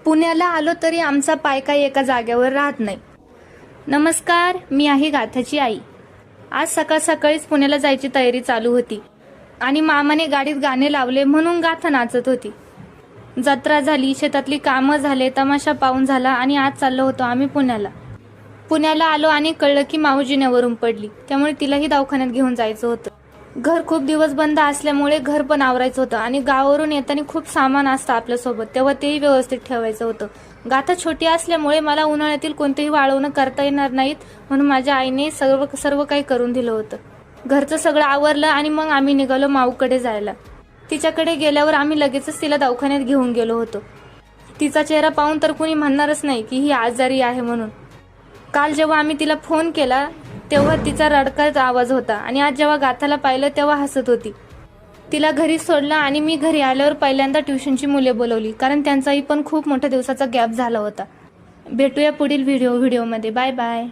पुण्याला आलो तरी आमचा पाय काही एका जागेवर राहत नाही. नमस्कार, मी आहे गाथाची आई. आज सकाळ सकाळीच पुण्याला जायची तयारी चालू होती आणि मामाने गाडीत गाणे लावले म्हणून गाथा नाचत होती. जत्रा झाली, शेतातली कामं झाले, तमाशा पाहून झाला आणि आज चाललो होतो आम्ही पुण्याला. पुण्याला आलो आणि कळलं की माऊ जिन्यावरून पडली, त्यामुळे तिलाही दवाखान्यात घेऊन जायचं होतं. घर खूप दिवस बंद असल्यामुळे घर पण आवरायचं होतं आणि गावावरून येताना खूप सामान असतं आपल्यासोबत, तेव्हा तेही व्यवस्थित ठेवायचं होतं. गाथा छोटी असल्यामुळे मला उन्हाळ्यातील कोणतेही वाळवणं करता येणार नाहीत, म्हणून माझ्या आईने सर्व काही करून दिलं होतं. घरचं सगळं आवरलं आणि मग आम्ही निघालो माऊकडे जायला. तिच्याकडे गेल्यावर आम्ही लगेचच तिला दवाखान्यात घेऊन गेलो होतो. तिचा चेहरा पाहून तर कुणी म्हणणारच नाही की ही आजारी आहे म्हणून. काल जेव्हा आम्ही तिला फोन केला तेव्हा तिचा रडकाचा आवाज होता आणि आज जेव्हा गाथाला पाहिलं तेव्हा हसत होती. तिला घरी सोडलं आणि मी घरी आल्यावर पहिल्यांदा ट्युशनची मुले बोलवली, कारण त्यांचाही पण खूप मोठ्या दिवसाचा गॅप झाला होता. भेटूया पुढील व्हिडिओमध्ये. Bye bye.